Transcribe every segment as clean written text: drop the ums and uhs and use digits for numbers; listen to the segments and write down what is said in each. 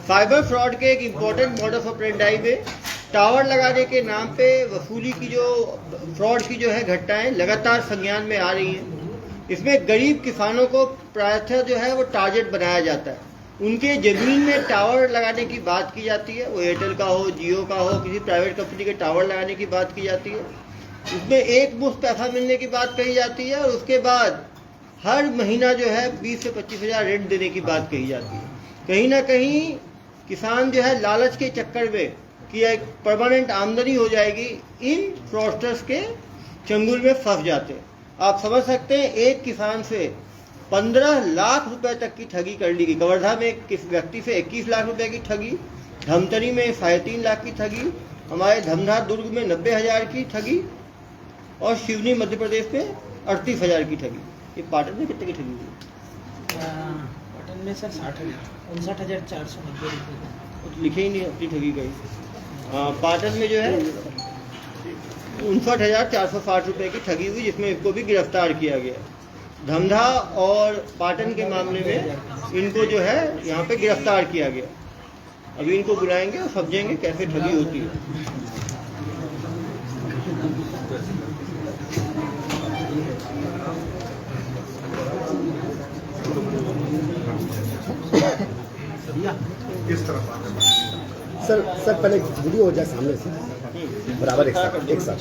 Cyber fraud के एक important modus operandi में टावर लगाने के नाम पे वसूली की जो फ्रॉड की जो है घटनाएं लगातार संज्ञान में आ रही हैं। इसमें गरीब किसानों को प्रायः जो है वो टारगेट बनाया जाता है। उनके जमीन में टावर लगाने की बात की जाती है, वो एयरटेल का हो, जियो का हो, किसी प्राइवेट कंपनी के टावर लगाने की बात की जाती है। उसमें एक मुश्त पैसा मिलने की बात कही जाती है और उसके बाद हर महीना जो है 20 से 25 हज़ार रेंट देने की बात कही जाती है। कहीं ना कहीं किसान जो है लालच के चक्कर में कि एक परमानेंट आमदनी हो जाएगी, इन फ्रॉडस्टर्स के चंगुल में फंस जाते हैं। आप समझ सकते हैं, एक किसान से 15 लाख रुपए तक की ठगी कर ली गई। कवर्धा में किस व्यक्ति से 21 लाख रुपए की ठगी, धमतरी में 3.5 लाख की ठगी, हमारे धमधा दुर्ग में 90,000 की ठगी और शिवनी मध्य प्रदेश में 38,000 की ठगी। ये पाटन में कितने की ठगी हुई? पाटन में सर 59,490 रुपये लिखे ही नहीं अपनी ठगी गई। पाटन में जो है 59,460 रुपये की ठगी हुई, जिसमें इनको भी गिरफ्तार किया गया। धमधा और पाटन के मामले में इनको जो है यहाँ पे गिरफ्तार किया गया। अभी इनको बुलाएंगे और समझेंगे कैसे ठगी होती है। सर पहले वीडियो हो जाए सामने से बराबर एक साथ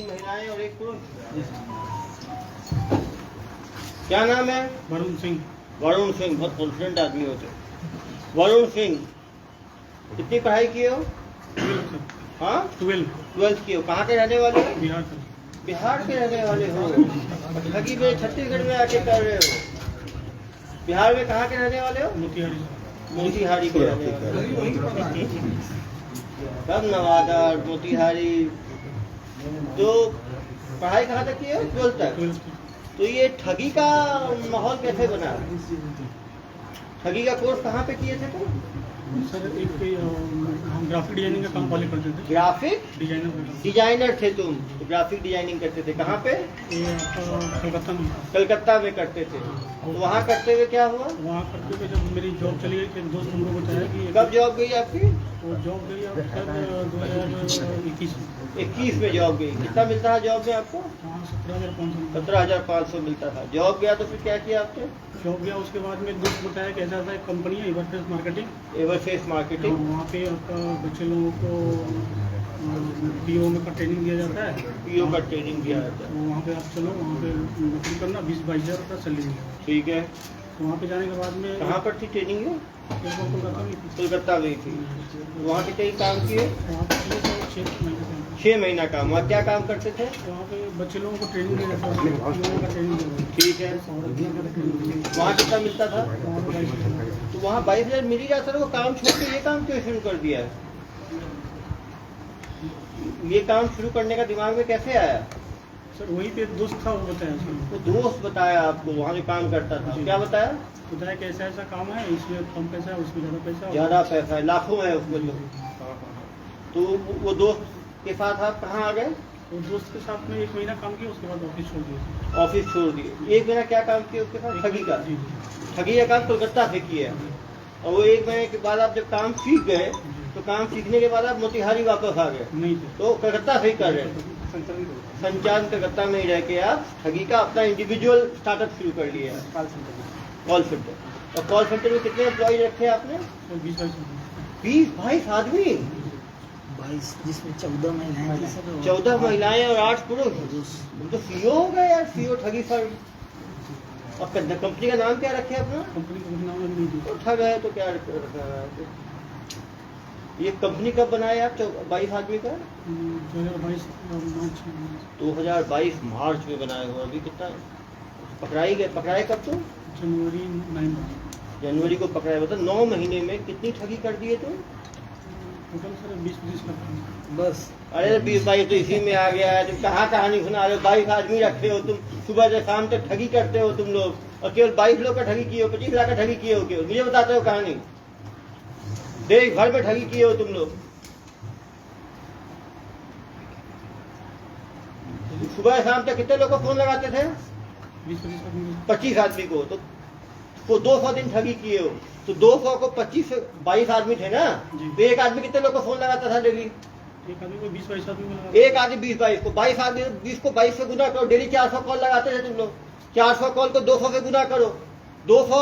महिलाएं और एक पुरुष। क्या नाम है? वरुण सिंह। वरुण सिंह बहुत कॉन्फिडेंट आदमी होते। वरुण सिंह कितनी पढ़ाई किए हो? हाँ 12th किए हो। कहाँ के रहने वाले हो? बिहार से। बिहार के रहने वाले हो। ठगी में छत्तीसगढ़ में आके कर रहे हो। बिहार में कहाँ के रहने वाले हो? मोतिहारी के रहने वाले। कब नवादा मोतिहारी। तो पढ़ाई कहाँ तक की है? 12th तक। तो ये ठगी का माहौल कैसे बना? ठगी का कोर्स कहाँ पे किए थे तुम? सर एक हम ग्राफिक डिजाइनिंग का काम पहले करते थे। ग्राफिक डिजाइनर डिजाइनर थे तुम? तो ग्राफिक डिजाइनिंग करते थे कहाँ पे? ये कलकत्ता में। कलकत्ता में करते थे। तो वहाँ करते हुए क्या हुआ? वहाँ करते हुए जब मेरी जॉब चली गई, एक दोस्त हमको बताया कि कब जॉब गई आपकी? वो जॉब गई अब सर 2021 में। 21 में जॉब गई। कितना मिलता है जॉब में आपको? 17,500। 17,500 मिलता था। जॉब गया तो फिर क्या किया आपने? जॉब गया, उसके बाद में एक दोस्त बताया कि ऐसा एक कंपनी है एवरफेस मार्केटिंग। एवरफेस मार्केटिंग। वहाँ पे आपका बच्चे लोगों को पीओ में का ट्रेनिंग दिया जाता है। पीओ का ट्रेनिंग दिया जाता है। तो वहाँ पे आप चलो, वहाँ पे नौकरी करना, 20-22 हज़ार रुपया सैलरी मिलेगा। ठीक है। तो वहाँ पे जाने के बाद में कहाँ पर थी ट्रेनिंग में? कोलकाता में थी। कोलकाता गई थी। वहाँ कितने काम किए? वहाँ पे 6 महीने काम। 6 महीना काम। वहाँ क्या काम करते थे? वहाँ पे बच्चे लोगों को ट्रेनिंग दिया जाता है, लोगों का ट्रेनिंग दिया जाता ठीक है। है। वहाँ कितना मिलता था? वहाँ पे 22,000। तो वहाँ 22,000 मिल ही जाता था। वो काम छोड़ के ये काम क्यों शुरू कर दिया है? ये काम शुरू करने का दिमाग में कैसे आया? सर वहीं पे दोस्त था, वो बताया सर। वो दोस्त बताया आपको वहाँ जो काम करता था? क्या बताया? बताया कि ऐसा ऐसा काम है, इसमें कम पैसा है, उसमें ज़्यादा पैसा है। ज़्यादा पैसा है, लाखों है उसमें जो। तो वो दोस्त के साथ आप कहाँ आ गए? वो दोस्त के साथ में 1 महीना काम किया, उसके बाद ऑफिस छोड़ दिया। ऑफिस छोड़ दिए। 1 महीना क्या काम किया उसके साथ? ठगी का। जी। ठगी का काम कोलकाता से किया। और वो 1 महीने के बाद आप जब काम सीख गए, तो काम सीखने के बाद आप मोतिहारी वापस आ गए। नहीं थे। तो कलकत्ता से ही कर रहे हैं। संचार कलकत्ता में ही रह के आप ठगी का अपना इंडिविजुअल स्टार्टअप शुरू कर लिया है। Call centre. और कॉल सेंटर में कितने एम्प्लॉय रखे आपने? 20-22 आदमी। 22 जिसमें 14 महिलाएं थी सर। 14 महिलाएं और 8 पुरुष। तुम तो सीईओ हो गए यार, सीईओ ठगी फर्म। और कंपनी का नाम क्या रखे अपना? कंपनी का नाम नहीं दिया। तो ठग है तो क्या रखा है? ये कंपनी कब बनाया आप 22 आदमी का? 2022 मार्च में। 2022 मार्च में बनाए हो। अभी कितना पकड़ाए कब तुम? जनवरी 9 जनवरी को पकड़ाए, मतलब 9 महीने में कितनी ठगी कर दिए तुम? Total sir 20-25 lakh. बस अरे 20-22 तो इसी में आ गया है। तुम कहाँ कहानी सुना रहे हो? 22 आदमी रखे हो तुम, सुबह से शाम तक ठगी करते हो तुम लोग, और केवल 22 लोग का ठगी किए हो, 25 लाख का ठगी किए हो केवल, मुझे बताते हो कहानी। देश भर में ठगी किए हो तुम लोग। सुबह शाम तक कितने लोग को फोन लगाते थे? 20-25 लाख। 25 आदमी को, तो 200 दिन ठगी किए हो, तो 200 को 25 22 आदमी थे ना, जी। तो एक आदमी कितने लोग को फोन लगाता था डेली? एक आदमी को 20-22 आदमी को लगा। एक आदमी 20-22 को, 22 आदमी 20 को 22 से गुना करो, डेली 400 कॉल लगाते थे तुम लोग। 400 कॉल को 200 से गुना करो, 200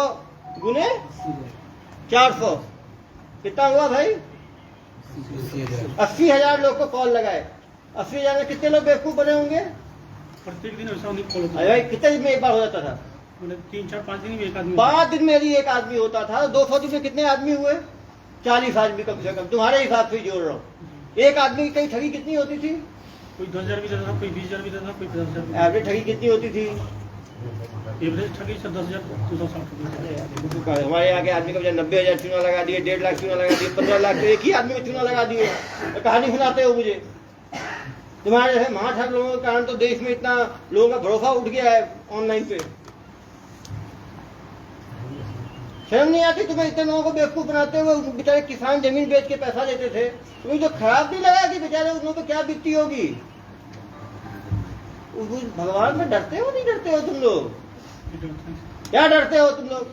गुने 400 कितना हुआ भाई? 80,000 लोग को कॉल लगाए। 80,000 में कितने लोग बेवकूफ बने होंगे? प्रत्येक दिन ऐसा नहीं कॉल होता अरे भाई कितने दिन में एक बार हो जाता था? मतलब 3-4-5 दिन में एक आदमी। 5 दिन में यदि एक आदमी होता था, 200 दिन में कितने आदमी हुए? 40 आदमी कम से कम, तुम्हारे हिसाब से जोड़ रहा हूँ। एक आदमी की कई ठगी कितनी होती थी? कोई 10,000 भी देता था, कोई 20,000 भी देता था, कोई 50,000। एवरेज ठगी कितनी होती थी? एवरेज ठगी सर 10,000 260। हमारे यहाँ के आदमी को 90,000 चूना लगा दिए, 1.5 लाख चूना लगा दिए, 15 लाख, तो एक ही आदमी को चूना लगा दिए। तो कहानी सुनाते हो मुझे। तुम्हारे जैसे महाठग लोगों के कारण तो देश में इतना लोगों का भरोसा उठ गया है ऑनलाइन पे। शर्म नहीं आती तुम्हें? इतने लोगों को बेवकूफ बनाते हुए। बेचारे किसान जमीन बेच के पैसा लेते थे, तुम्हें जो खराब नहीं लगा कि बेचारे उन लोगों पे क्या बीतती होगी? भगवान में डरते हो नहीं डरते हो तुम लोग? क्या डरते हो तुम लोग?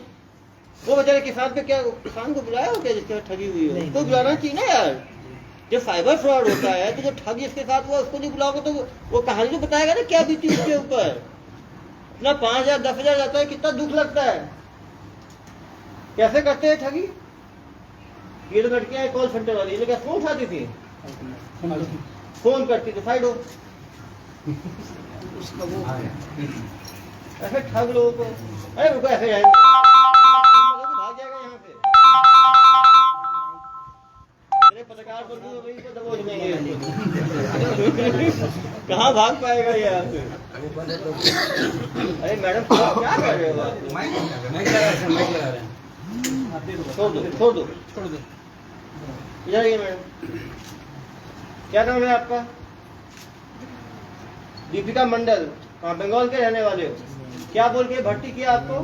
वो बेचारे किसान पे क्या, किसान को बुलाया हो क्या जिसके साथ ठगी हुई हो? तो बुलाना चाहिए ना यार। जब साइबर फ्रॉड होता है तो जो ठग जिसके साथ हुआ उसको नहीं बुलाओगे तो वो कहानी तो बताएगा ना क्या बीती उसके ऊपर। अपना 5,000 10,000 जाता है, कितना दुख लगता है। कैसे करते हैं ठगी? ये तो लड़कियां हैं कॉल सेंटर वाली, ये क्या फोन उठाती थी? फोन करती थी, साइड हो। उसका वो ऐसे ठग लोगों को, अरे रुको ऐसे जाएंगे, भाग जाएगा यहाँ पे। अरे पत्रकार को दबोच लेंगे। कहाँ भाग पाएगा ये यहाँ पे? अरे मैडम क्या कर रहे हो? छोड़ दो इधर आइए मैडम। क्या नाम है आपका? दीपिका मंडल। कहाँ बंगाल के रहने वाले हो? क्या बोल के भर्ती किया आपको?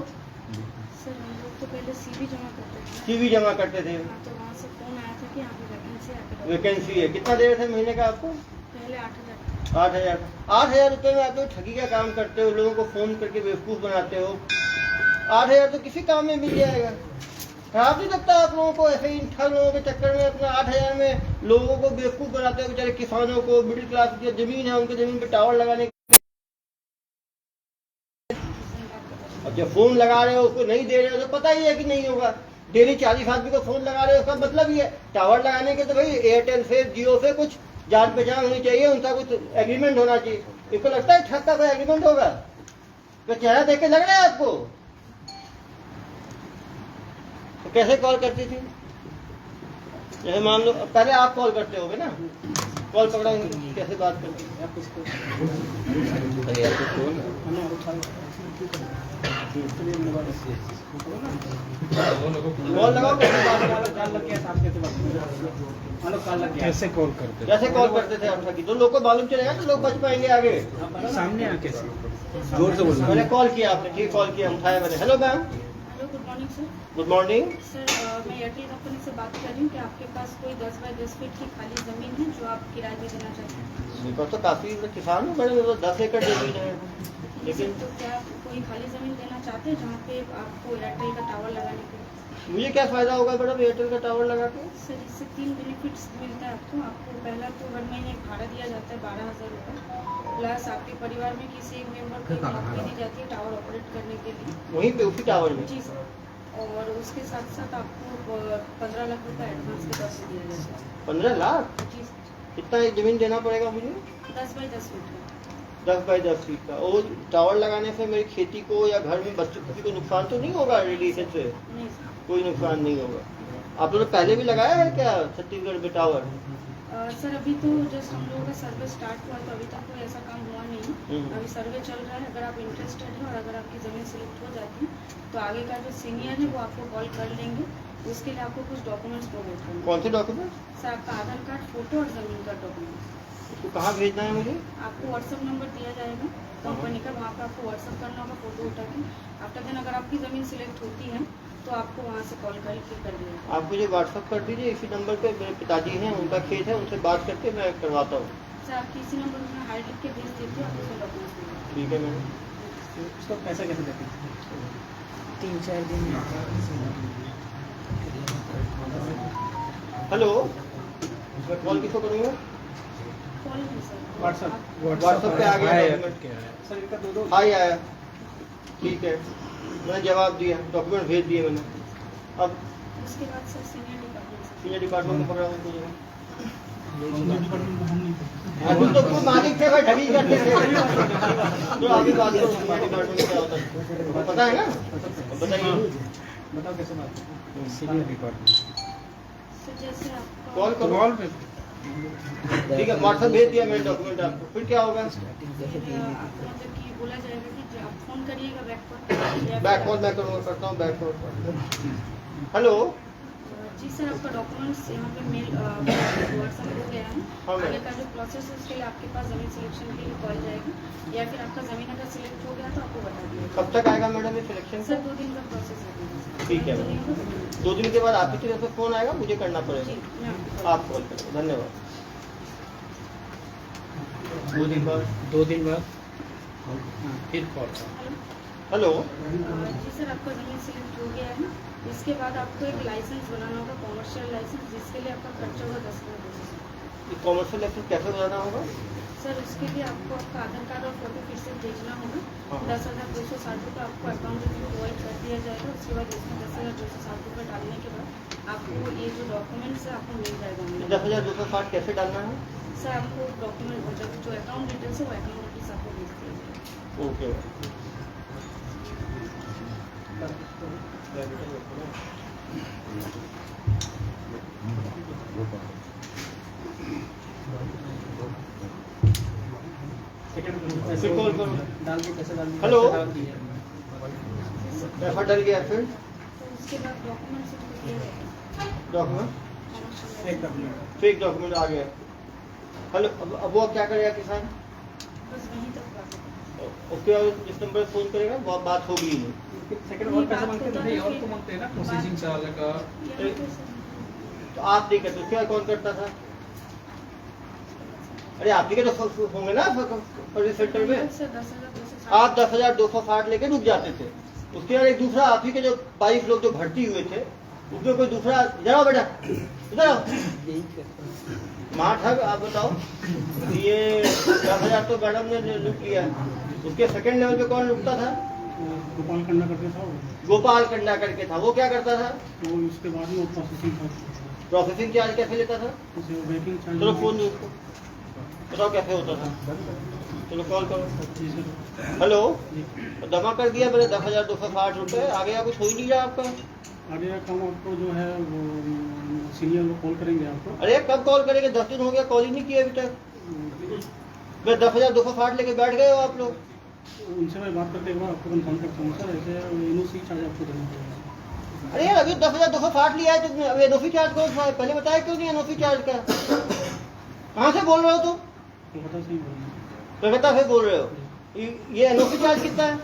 सर हम लोग तो पहले सीवी जमा करते थे। सीवी जमा करते थे, हाँ, तो वहाँ से फोन आया था कि यहाँ पे वैकेंसी है। वैकेंसी है। कितना दे रहे थे महीने का आपको? पहले 8,000। 8,000 रुपये में आप लोग ठगी का काम करते हो, लोगों को फोन करके बेवकूफ बनाते हो। 8,000 तो किसी काम में मिल जाएगा। खराब नहीं लगता आप लोगों को? ऐसे ही ठग लोगों के चक्कर में अपना 8,000 में लोगों को बेवकूफ बनाते हो। बेचारे किसानों को, मिडिल क्लास की जमीन है उनके जमीन पे टावर लगाने, अब जब फोन लगा रहे हो उसको नहीं दे रहे हो तो पता ही है कि नहीं होगा। डेली 40 आदमी को फोन लगा रहे हो, उसका मतलब ही है टावर लगाने के तो भाई एयरटेल से, जियो से कुछ जान पहचान होनी चाहिए, उनका कुछ एग्रीमेंट होना चाहिए। इसको लगता है ठग का कोई एग्रीमेंट होगा? तो चेहरा देख के लग रहा है आपको? तो कैसे कॉल करती थी? जैसे मान लो पहले आप कॉल करते होगे ना, कॉल पकड़ा कैसे बात करती थी? कॉल लगाओ, कैसे कॉल करते? कैसे कॉल करते थे आप? तो लोग को मालूम चलेगा तो लोग बच पाएंगे आगे। सामने आके जोर से बोलो। मैंने कॉल किया, आपने ठीक कॉल किया, उठाया मैंने। Hello ma'am. Hello, good morning sir. Good morning. Sir मैं एयरटेल कंपनी से बात कर रही हूँ कि आपके पास कोई 10 बाय 10 फीट की खाली ज़मीन है जो आप किराए पे देना चाहते हैं? मेरे पास तो काफी किसान हूँ मैडम, तो 10 एकड़ जमीन है। लेकिन तो क्या आप कोई खाली ज़मीन देना चाहते हैं जहाँ पे आपको एयरटेल का टावर लगाने के? मुझे क्या फायदा होगा मैडम एयरटेल का टावर लगा के? सर इससे 3 बेनिफिट्स मिलता है आपको। आपको पहला तो हर महीने भाड़ा दिया जाता है 12,000 रुपये, प्लस आपके परिवार में किसी एक मेंबर को नौकरी दी जाती है टावर ऑपरेट करने के लिए वहीं पे उसी टावर में? जी सर। और उसके साथ साथ आपको 15 लाख रुपए एडवांस के तौर पर दिया जाता है। 15 लाख? जी सर। कितना जमीन देना पड़ेगा मुझे? 10 बाय 10 फीट का। 10 बाय 10 फीट का। और टावर लगाने से मेरी खेती को या घर में बच्चों किसी को नुकसान तो नहीं होगा? रेडिएशन से नहीं सर। कोई नुकसान नहीं होगा। आप लोगों ने पहले भी लगाया है क्या छत्तीसगढ़ में टावर? सर अभी तो जस्ट हम लोगों का सर्वे स्टार्ट हुआ तो अभी तक कोई ऐसा काम हुआ नहीं। अभी सर्वे चल रहा है। अगर आप इंटरेस्टेड हैं और अगर आपकी ज़मीन सिलेक्ट हो जाती है तो आगे का जो सीनियर है वो आपको कॉल कर लेंगे। उसके लिए आपको कुछ डॉक्यूमेंट्स प्रोवाइड करना। कौन से डॉक्यूमेंट? सर आपका आधार कार्ड, फोटो और ज़मीन का डॉक्यूमेंट्स। इसको कहाँ भेजना है मुझे? आपको व्हाट्सअप नंबर दिया जाएगा कंपनी का, वहाँ पर आपको व्हाट्सअप करना होगा फोटो उठा के। आफ्टर देन अगर आपकी ज़मीन सिलेक्ट होती है तो आपको वहाँ से कॉल करके कर दिया। आप मुझे व्हाट्सअप कर दीजिए इसी नंबर पे। मेरे पिताजी हैं, उनका खेत है, उनसे बात करके मैं करवाता हूँ। सर आप किसी नंबर में हाई लिख के भेज देती हूँ, आप उसमें डॉक्यूमेंट्स भेज। ठीक है मैडम। उसका पैसा कैसे देते हैं? 3-4 दिन में। हेलो, कॉल किसको करूँगा? कॉल नहीं सर, व्हाट्सएप व्हाट्सएप पे आ गया डॉक्यूमेंट। सर इनका 2 हाई आया, ठीक है, मैंने जवाब दिया, डॉक्यूमेंट भेज दिए मैंने। अब उसके बाद सर सीनियर डिपार्टमेंट से। सीनियर डिपार्टमेंट को पकड़ा उनको जगह। डिपार्टमेंट को हम नहीं करते। अभी तो कोई मालिक थे भाई, ढगी करते थे। तो आगे बात करो, सीनियर डिपार्टमेंट क्या होता है पता है ना? बताइए। बताओ कैसे बात? Senior department. सर जैसे आपका कॉल करो। कॉल पे ठीक है, व्हाट्सएप भेज दिया मैंने डॉक्यूमेंट आपको। फिर क्या होगा? आपको मतलब कि बोला जाएगा कि आप फ़ोन करिएगा बैक कॉल। बैक कॉल मैं करूँगा, करता हूँ बैक कॉल। हेलो, जी सर आपका डॉक्यूमेंट्स यहाँ पे मेल व्हाट्सएप हो गया है। हाँ, मैम। आगे का जो प्रोसेस है उसके लिए आपके पास ज़मीन सिलेक्शन के लिए कॉल जाएगा, या फिर आपका ज़मीन अगर सिलेक्ट हो गया तो आपको बता दिया। कब तक आएगा मैडम ये सिलेक्शन? सर 2 दिन का प्रोसेस है। ठीक है मैम, 2 दिन के बाद आपकी तरफ से फ़ोन आएगा, मुझे करना जी पड़ेगा। मैं आपको आप कॉल करें, धन्यवाद। 2 दिन बाद फिर कॉल। हेलो, जी सर आपका ज़मीन सिलेक्ट हो गया है। इसके बाद आपको एक लाइसेंस बनाना होगा, कॉमर्शियल लाइसेंस, जिसके लिए आपका खर्चा होगा 10,000। कॉमर्शियल लाइसेंस कैसे बनाना होगा? सर उसके लिए आपको आपका आधार कार्ड और फोटो फिर से भेजना होगा। हाँ। 10,260 रुपये आपको अकाउंट में प्रोवाइड कर दिया जाएगा। उसके बाद उसमें 10,260 रुपये डालने के बाद आपको ये जो डॉक्यूमेंट्स है आपको मिल जाएगा। 10,260 कैसे डालना है? सर आपको डॉक्यूमेंट मतलब जो अकाउंट डिटेल्स है वो अकाउंट डिटेल्स आपको भेज दिया जाएगा। ओके। फिर कॉल करो। डाल के कैसे डाल दिया? हेलो। डाल दिया। एफर्ट डल गया, फिर तो उसके बाद डॉक्यूमेंट्स दिया जाएगा। डॉक्यूमेंट, कॉमर्शियल एक डॉक्यूमेंट फेक डॉक्यूमेंट आ गया। हेलो, अब वो क्या करेगा किसान? बस वहीं तक बात है। उसके बाद जिस नंबर पर फोन करेगा वो बात होगी ही नहीं। सेकंड और पैसा मांगते हैं? नहीं और को मांगते हैं ना, प्रोसेसिंग चार्ज का। यहाँ पे सर तो आप नहीं करते, क्या कौन करता था? अरे आप ही के तो होंगे ना सर्विस सेंटर में। सर 10,260 आप 10,260 लेके रुक जाते थे। उसके बाद एक दूसरा आप ही के जो 22 लोग जो भर्ती हुए थे उसमें कोई दूसरा, इधर आओ बेटा, इधर आओ, यही करता हूँ। माँ ठग। आप बताओ, ये 10,000 तो मैडम ने लूट लिया। उसके सेकंड लेवल पे कौन लूटता था? गोपाल खन्ना करके था वो। गोपाल कंडा करके था। वो क्या करता था? तो उसके बाद में वो प्रोसेसिंग था, प्रोसेसिंग चार्ज कैसे लेता था? उसे वेटिंग चार्ज। चलो फोन दो उसको, बताओ कैसे होता था। चलो कॉल करो। जी सर। हेलो, जी जमा कर दिया मैंने 10,260 रुपये। आगे या कुछ हो ही नहीं रहा आपका। आगे का काम आपको जो है वो सीनियर लोग कॉल करेंगे आपको। अरे कब कॉल करेंगे? 10 दिन हो गया, कॉल ही नहीं किया अभी तक। मैं 10,260 लेके बैठ गए हो आप लोग। उनसे मैं बात करके एक बार आपको कंफर्म करता हूँ सर। ऐसे एनओसी चार्ज आपको देना पड़ेगा। अरे यार अभी 10,260 लिया है तुमने, अब एनओसी चार्ज कौन सा है? पहले बताया क्यों नहीं एनओसी चार्ज का? कहाँ से बोल रहे हो तुम? कोलकाता से ही बोल रहे हैं। कलकत्ता से बोल रहे हो? ये एनओसी चार्ज कितना है?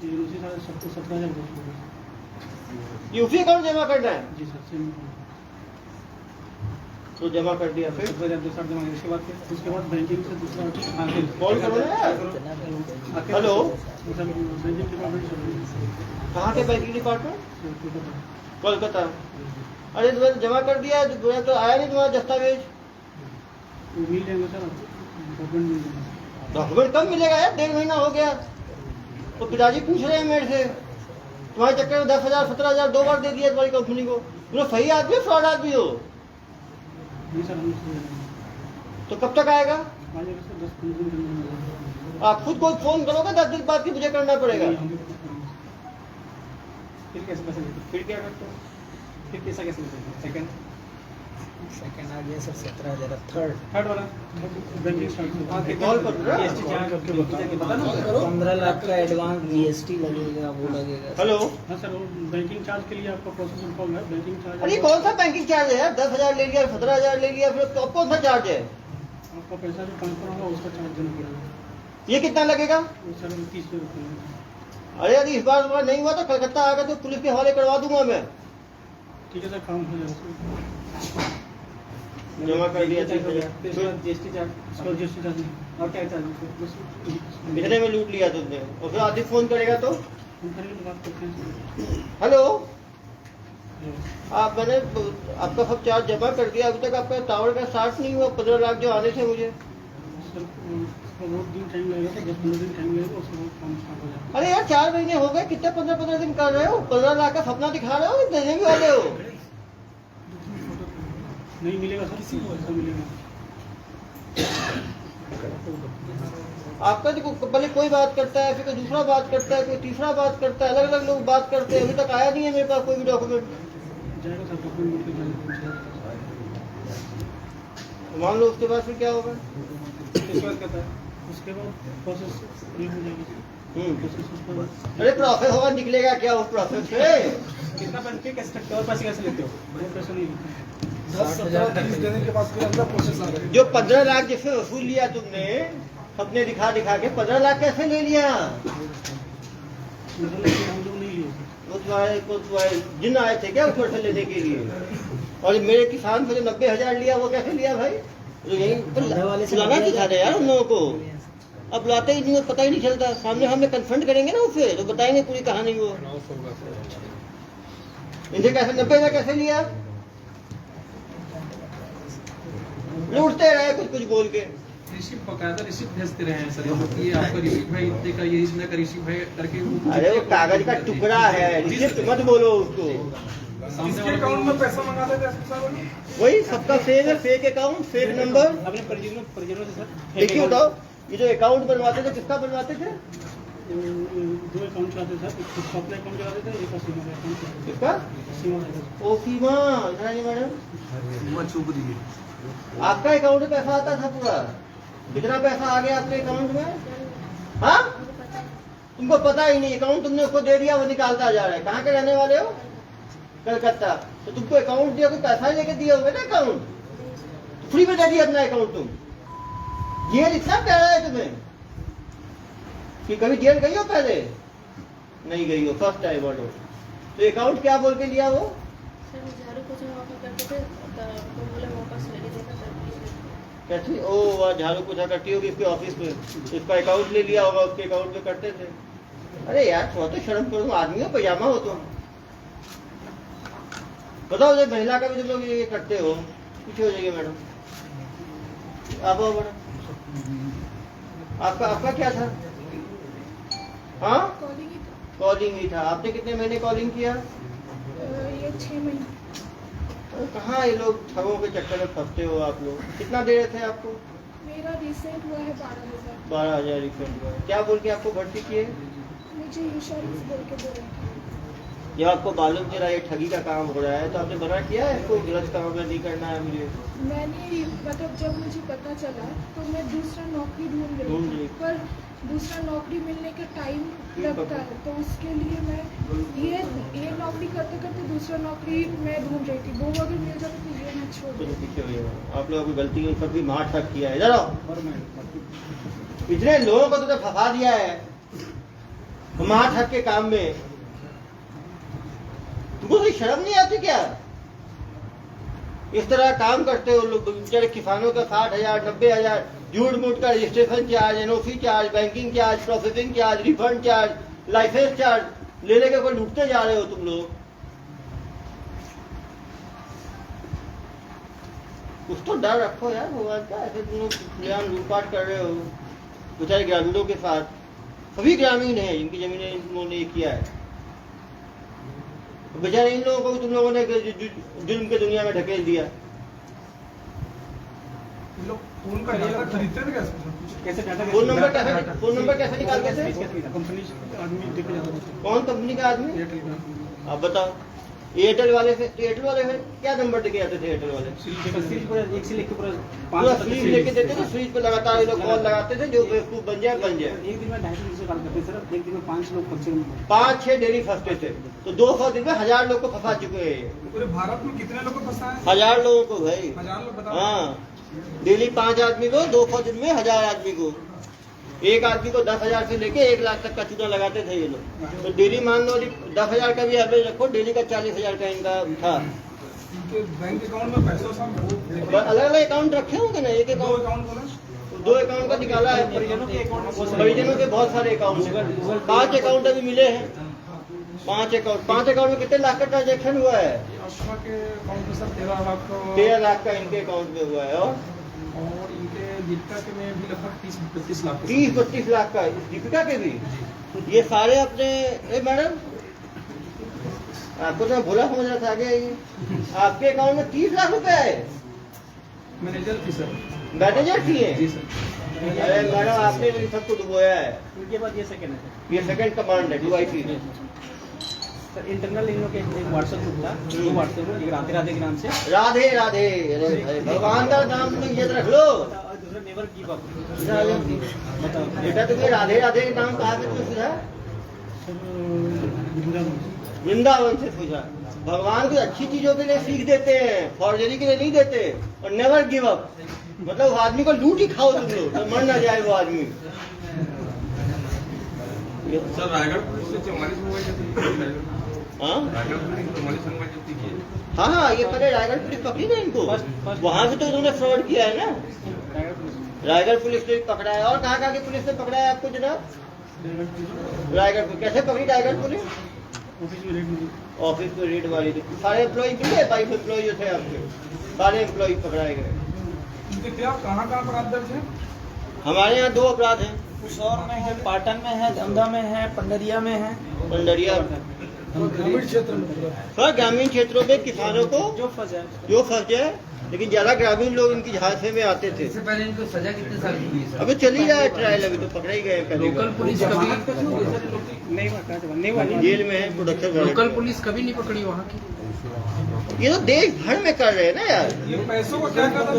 एनओसी चार्ज 17,000 ये उसी अकाउंट जमा करना है? जी सर। सेम तो जमा कर दिया। फिर 17,260 जमा किया। उसके बाद बैंकिंग से दूसरा कॉल करो ना यार। हेलो, बैंकिंग डिपार्टमेंट से कहाँ के बैंकिंग डिपार्टमेंट? कोलकाता। कोलकाता। अरे तुम्हें जमा कर दिया तो आया नहीं तुम्हारा दस्तावेज? वो मिल जाएंगे सर, डॉक्यूमेंट मिल जाएंगे। डॉक्यूमेंट कब मिलेगा यार? 1.5 महीना हो गया। तो पिताजी पूछ रहे हैं मेरे से, तुम्हारे चक्कर में 10,000 17,000 2 बार दे दिया तुम्हारी कंपनी को। तुम सही आदमी हो, फ्रॉड आदमी हो? नहीं सर, हम तो कब तक आएगा? आ जाएगा सर, 10-15 दिन के अंदर। आप खुद को फोन करोगे 10 दिन बाद की मुझे करना पड़ेगा। हम भी पता करेंगे। फिर कैसे पैसे देते? फिर क्या करते हो? फिर पैसा कैसे देते? सेकंड सेकंड आ गया सर 17,000 थर्ड थर्ड वाला बैंकिंग स्टार्ट कॉल कर रहा है? करके बता 15 लाख का एडवांस जीएसटी लगेगा वो लगेगा हेलो, हाँ सर, वो बैंकिंग चार्ज के लिए आपका प्रोसेस इन्फॉर्म है। बैंकिंग चार्ज अरे कौन सा बैंकिंग चार्ज है यार? 10,000 ले लिया, 17,000 ले लिया, फिर तो कौन सा चार्ज है? आपका पैसा जो ट्रांसफर होगा उसका चार्ज देना पड़ेगा। ये कितना लगेगा? वो सर 30 रुपये। अरे यदि इस बार नहीं हुआ तो कलकत्ता आकर तो पुलिस के हवाले करवा दूंगा मैं। ठीक है सर, काम हो जाएगा। जमा कर दिया 30,000। जीएसटी चार्ज और क्या चार्ज इतने में लूट लिया तुमने, और फिर आदित्य फोन करेगा तो हम करेंगे तो बात करते हैं। हेलो, मैंने आपका सब चार्ज जमा कर दिया, अभी तक आपका टावर का स्टार्ट नहीं हुआ। 15 लाख जो आने थे मुझे। सर बहुत दिन टाइम लगेगा, तो 10-15 दिन टाइम लगेगा, उसके बाद काम स्टार्ट हो जाएगा। अरे यार 4 महीने हो गए, कितने 15-15 दिन कर रहे हो? 15 लाख का सपना दिखा रहे हो, देने भी वाले हो? नहीं मिलेगा सर, किसी को ऐसा मिलेगा। आपका देखो, पहले कोई बात करता है, फिर कोई दूसरा बात करता है, कोई तीसरा बात करता है, अलग अलग लोग बात करते हैं। अभी तक आया नहीं है मेरे पास कोई भी डॉक्यूमेंट। जाएगा सर, डॉक्यूमेंट लेके जाएगा। मान लो उसके बाद फिर क्या होगा? उसके बाद प्रोसेस नहीं हो जाएगी। प्रोसेस उसके बाद अरे प्रोसेस होगा, निकलेगा क्या उस प्रोसेस से? कितना पैसे कैसे रखते हो और पैसे कैसे लेते हो? वो पैसे नहीं लेते। 60,000 देने के बाद फिर अंदर प्रोसेस आ गया। जो 15 लाख जिससे वसूल लिया तुमने, अपने दिखा दिखा के 15 लाख कैसे ले लिया? मतलब कि हम लोग नहीं लिए। वो तुम्हारे जिन आए थे क्या ऊपर से लेने के लिए? और मेरे किसान से जो 90,000 लिया वो कैसे लिया भाई? तो यही बुलाना सिखा दे यार उन लोगों को। अब बुलाते ही नहीं, पता ही नहीं चलता। सामने हमें कन्फ्रंट करेंगे ना उससे, तो बताएंगे पूरी कहानी। वो इनसे कैसे 90,000 कैसे लिया? लूटते रहे कुछ कुछ बोल के। रिसिप्ट बकायदा रिसिप्ट भेजते रहे हैं सर, ये आपका रिसिप्ट भाई इतने का, ये इतने का रिसिप्ट भाई करके अरे वो कागज का टुकड़ा है, रिसिप्ट मत बोलो उसको। सामने अकाउंट में पैसा मंगाते थे सर, वही सबका फेक है, फेक अकाउंट, फेक नंबर। अपने परिजनों से सर देखिए बताओ, ये जो अकाउंट बनवाते थे किसका बनवाते थे? 2 अकाउंट चलाते सर, एक अपने अकाउंट चलाते थे, एक सीमा का अकाउंट। किसका? सीमा का। ओ सीमा, इधर आइए मैडम। आपका अकाउंट में पैसा आता था पूरा? कितना पैसा आ गया आपके अकाउंट में? हाँ, तुमको पता ही नहीं। अकाउंट तुमने उसको दे दिया, वो निकालता जा रहा है। कहाँ के रहने वाले हो? कलकत्ता। तो तुमको अकाउंट दिया, कोई पैसा लेके दिए होंगे ना अकाउंट, तो फ्री में दे दिया अपना अकाउंट तुम। जेल इतना प्यारा है तुम्हें कि कभी जेल गई हो? पहले नहीं गई हो, फर्स्ट टाइम हो। तो अकाउंट क्या बोल के लिया वो? सर झाड़ू पोछा वहाँ करते थे, तो बोले वापस लेके देना सर। कैसे? ओ वह झाड़ू पोछा करती होगी इसके ऑफिस में, इसका अकाउंट ले लिया होगा, उसके अकाउंट में करते थे। अरे यार थोड़ा तो शर्म करो, आदमी हो, पजामा हो तुम। बताओ जब महिला का भी तुम लोग ये करते हो। पीछे हो जाइए मैडम, आप आओ मैडम। आपका क्या था? हाँ, कॉलिंग ही था। कॉलिंग ही था। आपने कितने महीने कॉलिंग किया? ये 6 महीने। तो कहाँ ये लोग ठगों के चक्कर में फंसते हो आप लोग? कितना दे रहे थे आपको? मेरा रिसेंट हुआ है 12,000। 12,000 रिफंड हुआ। क्या बोल के आपको भर्ती किए? मुझे इंश्योरेंस बोल के बोला था। जब आपको मालूम चला ये ठगी का काम हो रहा है तो आपने मना किया है इसको गलत काम में नहीं करना है मुझे? मैंने मतलब जब मुझे पता चला तो मैं दूसरा नौकरी ढूंढ ढूंढ रही रही। थी, पर दूसरा नौकरी मिलने का टाइम लगता है, तो उसके लिए मैं ये नौकरी करते करते दूसरा नौकरी मैं ढूंढ रही थी। वो अगर मिल जाता तो ये मैं छोड़ चलो देती। पीछे हो जाएगा। आप लोगों की गलती है, सबकी मार तक किया है। इधर आओ। इतने लोगों को तुमने फंसा दिया है मार ठग के काम में। तुमको कोई शर्म नहीं आती क्या? इस तरह काम करते हो लोग बेचारे किसानों का 60,000 90,000 झूठ मूठ का registration charge, NOC charge, banking charge, processing charge, refund charge, licence charge ले लेके कोई लूटते जा रहे हो तुम लोग। कुछ तो डर रखो यार भगवान का। ऐसे तुम लोग लूटपाट कर रहे हो बेचारे ग्रामीणों के साथ। सभी ग्रामीण हैं जिनकी जमीनें इन्होंने किया है। बेचारे इन लोगों को तुम लोगों ने जुल्म के दुनिया में ढकेल दिया। फोन का डाटा खरीदते थे कैसे? डाटा फोन नंबर कैसे निकालते थे? कंपनी आदमी देखे जाता था। कौन कंपनी का आदमी? एयरटेल का। आप बताओ। एयरटेल वाले से क्या नंबर देके आते थे एयरटेल वाले? एक से लेके पूरा स्लीप लेके देते थे, स्लीप पे लगातार ये लोग कॉल लगाते थे, जो बेवकूफ बन जाए बन जाए। एक दिन में 250 से कॉल करते सर, एक दिन में 5 लोग फंसे हुए हैं। 5-6 डेली फंसते थे, तो 200 दिन में 1000 लोग को फंसा चुके हैं ये। पूरे भारत में कितने लोगों को फंसा है? 1000 लोगों को भाई। 1000 लोग बताओ। हाँ, डेली 5 आदमी को, 200 दिन में 1000 आदमी को। एक आदमी को 10,000 से लेके 1 लाख तक का चूना लगाते थे ये लोग। तो डेली मान लो 10,000 का भी एवरेज रखो, डेली का 40,000 का इनका था। इनके बैंक अकाउंट में पैसा सब अलग अलग अकाउंट रखे होंगे ना, एक दो अकाउंट, अकाउंट खोला। 2 अकाउंट का निकाला है। परिजनों के अकाउंट, परिजनों के बहुत सारे अकाउंट हैं। 5 अकाउंट अभी मिले हैं। 5 अकाउंट में कितने लाख का ट्रांजेक्शन हुआ है? अशफा के अकाउंट में सर 13 लाख 13 लाख का इनके अकाउंट में हुआ है। और इनके दीपिका के में भी लगभग 30-32 लाख। 30-32 लाख का दीपिका के भी। ये सारे अपने मैडम, आपको तो भोला समझ रहा था, आगे आपके अकाउंट में 30 लाख रुपए है। मैनेजर थी सर। मैनेजर थी है? जी सर। अरे मैडम, आपने इन सबको डुबोया है। इनके बाद ये सेकंड है, ये सेकंड कमांड है डुबाई। सर इंटरनल इन लोग के एक व्हाट्सएप ग्रुप था, वो व्हाट्सएप में राधे राधे के नाम से, राधे राधे, अरे भाई भगवान का नाम तुम याद रख लो। और दूसरा नेवर गिव अप। बताओ बेटा तुम्हें राधे राधे के नाम कहाँ से तुमने सुना? सर वृंदावन से पूछा। भगवान को अच्छी चीजों के लिए सीख देते हैं, फॉर्जरी के लिए नहीं देते। और नेवर गिव अप मतलब वो आदमी को लूट ही खाओ तुम लोग, तो मर ना जाए वो आदमी। सर रायगढ़ पुलिस से 44 मोबाइल जब्त की। हाँ रायगढ़ पुलिस ने 44 मोबाइल जब्त की है। हाँ, ये पहले रायगढ़ पुलिस पकड़ी ना इनको, वहां से तो इन्होंने फ्रॉड किया है ना। रायगढ़ पुलिस ने पकड़ा है। और कहाँ की पुलिस ने पकड़ा है आपको जनाब? रायगढ़ पुलिस। कैसे पकड़ी रायगढ़ पुलिस? ऑफिस में रेड मारी थी। सारे एम्प्लॉय मिले, 22 एम्प्लॉय जो थे आपके, सारे एम्प्लॉय पकड़ाए गए। इनके क्या कहाँ अपराध दर्ज है? हमारे यहाँ 2 अपराध हैं। कुशौर में है, पाटन में है, दमदा में है, पंडरिया में है। पंडरिया ग्रामीण क्षेत्र में हाँ, ग्रामीण क्षेत्रों में किसानों को जो फंसा जो फंस जाए, लेकिन ज्यादा ग्रामीण लोग इनकी झांसे में आते थे। इससे पहले इनको सजा कितने साल की हुई है? अभी चली जाए ट्रायल, अभी तो पकड़े ही गए पहले। लोकल पुलिस कभी नहीं हुआ जेल में है प्रोडक्शन। लोकल पुलिस कभी नहीं पकड़ी वहाँ की? ये तो देश भर में कर रहे हैं ना यार। ये पैसों को क्या करता है?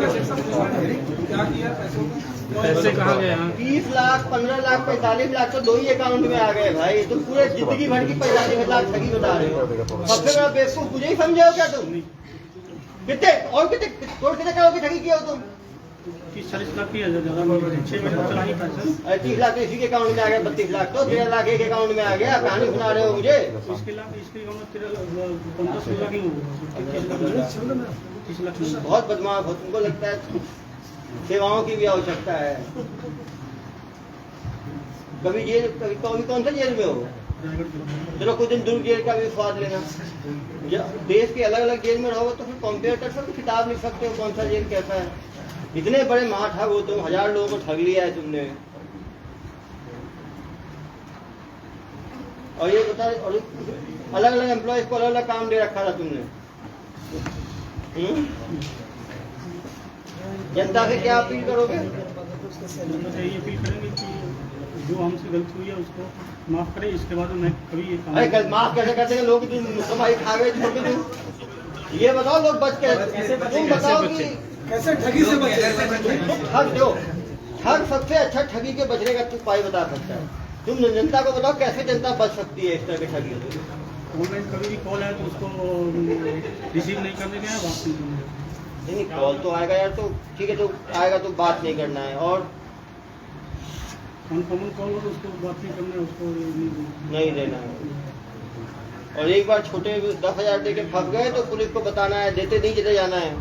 क्या किया पैसों को? पैसे कहाँ गए? 30 लाख, 15 लाख, 45 लाख तो 2 ही अकाउंट में आ गए भाई। तुम पूरे जिंदगी भर की 45 लाख ठगी बता रहे हो। सबसे बड़ा बेवकूफ मुझे ही समझे हो क्या तुम? कितने और कितने करोड़ की ठगी किया हो तुम? 30-40 लाख की है, ज्यादा 6 महीने चला ही पैसा। 30 लाख इसी के अकाउंट में आ गया, 32 लाख तो 13 लाख एक अकाउंट में आ गया। कहानी सुना रहे हो मुझे? इसके अकाउंट में 15-16 लाख ही होगा। 30 लाख बहुत बदमाश हो, तुमको लगता है सेवाओं की भी आवश्यकता है। कभी जेल, कभी कौन सा जेल में हो? चलो कुछ दिन दुर्ग जेल का भी स्वाद लेना। देश के अलग अलग जेल में रहोगे तो फिर कंपेयर कर सकते, किताब लिख सकते हो कौन सा जेल कैसा है। इतने बड़े महाठग हो तुम, 1000 लोगों को ठग लिया है तुमने। और ये बता, और अलग अलग एम्प्लॉयज को अलग अलग काम दे रखा था तुमने। जनता से क्या अपील करोगे? यही अपील करेंगे कि जो हमसे गलती हुई है उसको माफ करें। इसके बाद मैं कभी ये काम अरे कल माफ कैसे करते हैं लोग? कमाई खा गए छोड़ के। ये बताओ लोग बच के, तुम बताओ कि कैसे ठगी से बचे? ठग दो, ठग सबसे अच्छा ठगी के बचने का तू उपाय बता सकता है। तुम जनता को बताओ कैसे जनता बच सकती है इस तरह के ठगी से। ऑनलाइन कभी भी कॉल आए तो उसको रिसीव नहीं करने के, बात नहीं करने के। नहीं कॉल तो आएगा यार, तो ठीक है, तो आएगा तो बात नहीं करना है। और कॉमन कॉल हो तो उसको बात नहीं करना है, उसको नहीं देना है। और एक बार छोटे 10,000 दे के फंस गए तो पुलिस को बताना है, देते नहीं चले जाना है।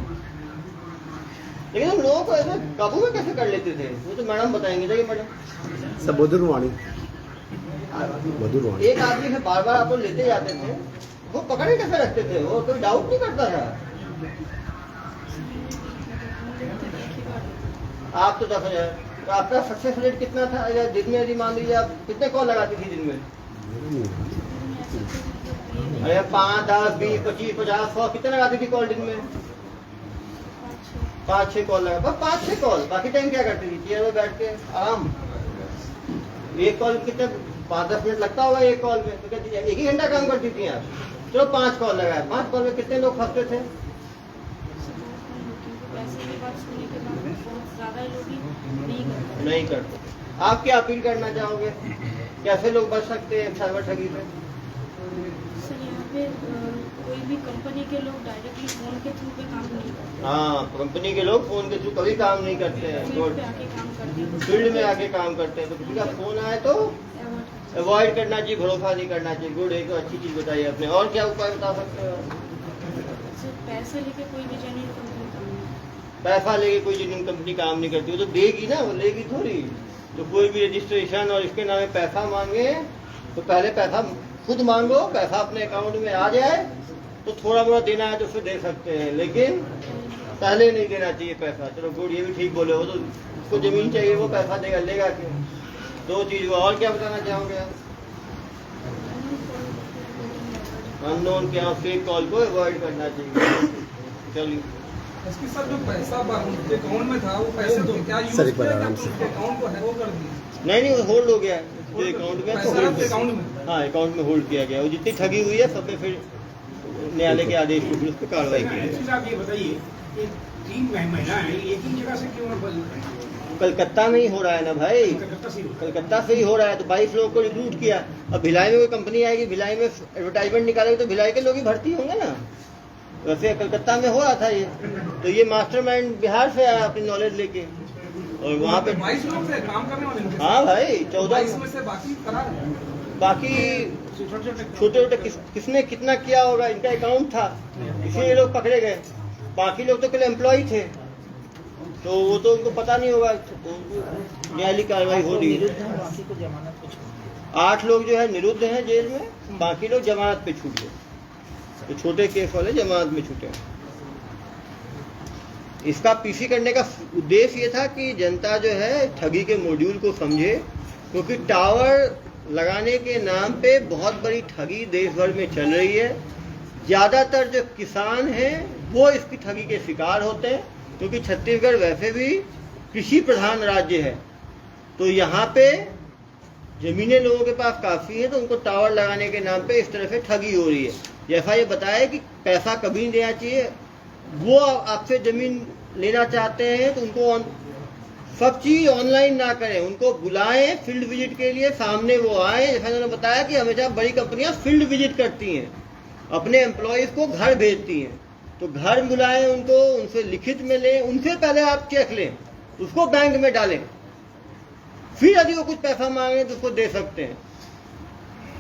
लेकिन हम लोगों को ऐसे काबू में कैसे कर लेते थे वो तो मैडम बताएंगे। देखिए मैडम, सब मधुरवाणी मधुरवाणी एक आदमी से बार बार आप लोग लेते जाते थे, वो पकड़े कैसे रखते थे? वो कोई डाउट नहीं करता था। आप तो 10,000, तो आपका सक्सेस रेट कितना था? या दिन में यदि मान लीजिए आप कितने कॉल लगाती थी दिन में? अरे 5, 10, 20, 25, 50, 100 कितने लगाती थी कॉल दिन में? 5-6 कॉल लगा, बस 5-6 कॉल। बाकी टाइम क्या करती थी? चेयर में बैठ के आराम। एक कॉल कितने 5-10 मिनट लगता होगा एक कॉल में, तो कहती 1 ही घंटा काम करती थी आप। चलो 5 कॉल लगाए, 5 कॉल में कितने लोग फंसते थे? पैसे की बात सुनने के बाद बहुत ज़्यादा लोग ही नहीं करते। आप क्या अपील करना चाहोगे, कैसे लोग बच सकते हैं साइबर ठगी से? सर यहाँ पे कोई भी कंपनी के लोग डायरेक्टली फ़ोन के थ्रू पे काम नहीं करते, हाँ, कंपनी के लोग फोन के थ्रू कभी काम नहीं करते हैं, फील्ड पे आके काम करते हैं, फील्ड में आके काम करते हैं। तो किसी का फोन आए तो अवॉइड अवॉइड करना चाहिए, भरोसा नहीं करना चाहिए। गुड, एक तो अच्छी चीज़ बताइए आपने। और क्या उपाय बता सकते हो? सर पैसे लेके कोई भी जेन्युइन कंपनी काम नहीं करती। पैसा लेके कोई जिन कंपनी काम नहीं करती, वो तो देगी ना, वो लेगी थोड़ी। तो कोई भी रजिस्ट्रेशन और इसके नाम में पैसा मांगे तो पहले पैसा खुद मांगो, पैसा अपने अकाउंट में आ जाए तो थोड़ा बहुत देना है तो फिर दे सकते हैं, लेकिन पहले नहीं देना चाहिए पैसा। चलो गुड, ये भी ठीक बोले हो। तो उसको जमीन चाहिए, वो पैसा देगा, लेगा क्यों? 2 चीज हुआ। और क्या बताना चाहोगे आप? अननोन क्या फेक कॉल को अवॉइड करना चाहिए। चलिए, इसके साथ जो पैसा उनके अकाउंट में था वो पैसे तो क्या यूज सर, एक बार किया आराम तो से। उसके अकाउंट को हैक कर दिया। नहीं वो होल्ड हो गया है, जो अकाउंट में पैसा तो आपके अकाउंट में? हाँ, अकाउंट में होल्ड किया गया। और जितनी ठगी हुई है सब पे फिर न्यायालय के आदेश पर फिर उस पर कार्रवाई की है। आप ये बताइए कि 3 महिला है, एक ही जगह से क्यों कलकत्ता में ही हो रहा है ना भाई, कलकत्ता से ही हो रहा है। तो 22 लोगों को रिक्रूट किया। अब भिलाई में कोई कंपनी आएगी, भिलाई में एडवर्टाइजमेंट निकालेगी तो भिलाई के लोग ही भर्ती होंगे ना। वैसे कलकत्ता में हो रहा था ये। तो ये मास्टरमाइंड बिहार से आया अपनी नॉलेज लेके, और वहाँ पे 22 लोग थे काम करने वाले। हाँ भाई, 22 14 में से बाकी फरार है। बाकी छोटे छोटे किसने कितना किया होगा, इनका अकाउंट था इसलिए ये लोग पकड़े गए। बाकी लोग तो केवल एम्प्लॉय थे, तो वो तो उनको पता नहीं होगा। न्यायालयी कार्रवाई हो रही है। बाकी को जमानत पे छोड़ 8 लोग जो है निरुद्ध हैं जेल में, बाकी लोग जमानत पे छूट गए। तो छोटे केस वाले जमानत में छूटे। इसका पीसी करने का उद्देश्य ये था कि जनता जो है ठगी के मॉड्यूल को समझे, क्योंकि टावर लगाने के नाम पे बहुत बड़ी ठगी देश भर में चल रही है। ज़्यादातर जो किसान हैं वो इसकी ठगी के शिकार होते हैं, क्योंकि छत्तीसगढ़ वैसे भी कृषि प्रधान राज्य है। तो यहाँ पे जमीनें लोगों के पास काफ़ी है, तो उनको टावर लगाने के नाम पे इस तरह से ठगी हो रही है। जैसा ये बताया कि पैसा कभी नहीं देना चाहिए। वो आपसे ज़मीन लेना चाहते हैं तो उनको सब चीज़ ऑनलाइन ना करें, उनको बुलाएं फील्ड विजिट के लिए, सामने वो आए। जैसा उन्होंने बताया कि हमेशा बड़ी कंपनियां फील्ड विजिट करती हैं, अपने एम्प्लॉयज़ को घर भेजती हैं। तो घर बुलाएं उनको, उनसे लिखित में लें, उनसे पहले आप चेक लें, उसको बैंक में डालें, फिर यदि वो कुछ पैसा मांगे तो उसको दे सकते हैं।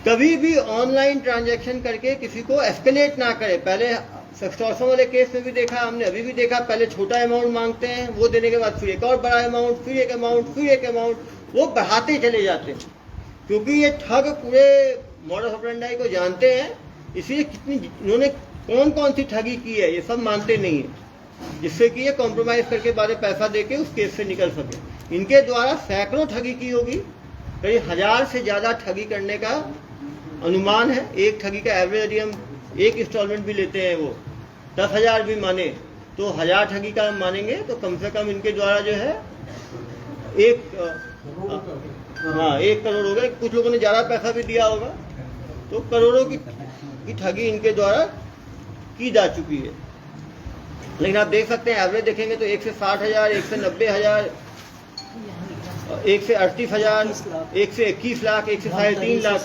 कभी भी ऑनलाइन ट्रांजैक्शन करके किसी को एस्केलेट ना करें। पहले एक्सटॉर्शन वाले केस में भी देखा हमने, अभी भी देखा, पहले छोटा अमाउंट मांगते हैं, वो देने के बाद फिर एक और बड़ा अमाउंट, फिर एक अमाउंट, फिर एक अमाउंट, वो बढ़ाते चले जाते हैं। क्योंकि ये ठग पूरे मॉडस ऑपरेंडी को जानते हैं, इसलिए कितनी इन्होंने कौन कौन सी ठगी की है ये सब मानते नहीं है, जिससे कि ये कॉम्प्रोमाइज़ करके बाद में पैसा देके उस केस से निकल सके। इनके द्वारा सैकड़ों ठगी की होगी, करीब 1000 से ज़्यादा ठगी करने का अनुमान है। एक ठगी का एवरेज यदि हम एक इंस्टॉलमेंट भी लेते हैं, वो 10,000 भी माने तो 1000 ठगी का मानेंगे तो कम से कम इनके द्वारा जो है 1 करोड़ हो गए। कुछ लोगों ने ज़्यादा पैसा भी दिया होगा, तो करोड़ों की ठगी इनके द्वारा की जा चुकी है। लेकिन आप देख सकते हैं एवरेज देखेंगे तो 1 से 60,000, 1 से 90,000, 1 से 38,000, 1 से 21 लाख, 1 से 3.5 लाख।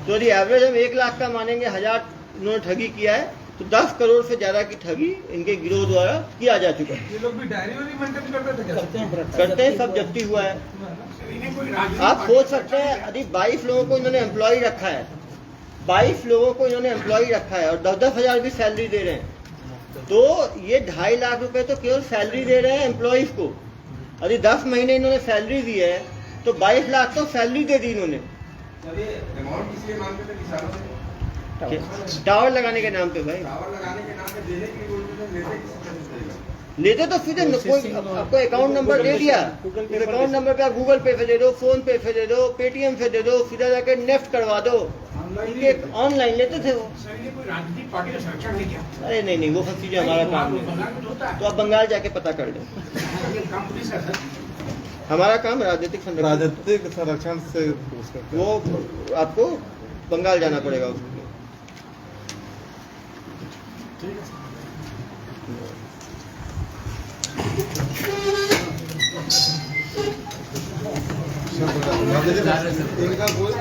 तो यदि एवरेज हम 1 लाख का मानेंगे, 1000 इन्होंने ठगी किया है, तो 10 करोड़ से ज्यादा की ठगी इनके गिरोह द्वारा किया जा चुका है। ये लोग भी डायरी वारी मेंटेन करते थे क्या? करते हैं, सब जब्ती हुआ है। आप सोच सकते हैं यदि 22 लोगों को इन्होंने एम्प्लॉय रखा है, 22 लोगों को इन्होंने एम्प्लॉय रखा है और 10-10 हज़ार भी सैलरी दे रहे हैं, तो ये 2.5 लाख रुपए तो केवल सैलरी दे रहे हैं एम्प्लॉयज को। यदि 10 महीने इन्होंने सैलरी दी है तो 22 लाख तो सैलरी दे दी इन्होंने। अमाउंट किस लिए मांगते थे किसानों से? टावर लगाने के नाम पे भाई, टावर लगाने के नाम पे देने के लिए बोलते थे, लेते किस तरह से? लेते तो सीधे कोई आपको अकाउंट नंबर दे दिया, अकाउंट नंबर पे आप गूगल पे से दे दो, फोन पे से दे दो, पेटीएम से दे दो, सीधा जाके नेफ्ट करवा दो। ऑनलाइन लेते थे वो। सर ये कोई राजनीतिक पार्टी का संरक्षण नहीं किया? अरे नहीं, वो सब चीजें हमारा काम है, तो आप बंगाल जाके पता कर लो। काम पुलिस है सर। हमारा काम राजनीतिक संरक्षण से वो आपको बंगाल जाना पड़ेगा उसके लिए। इनका कोई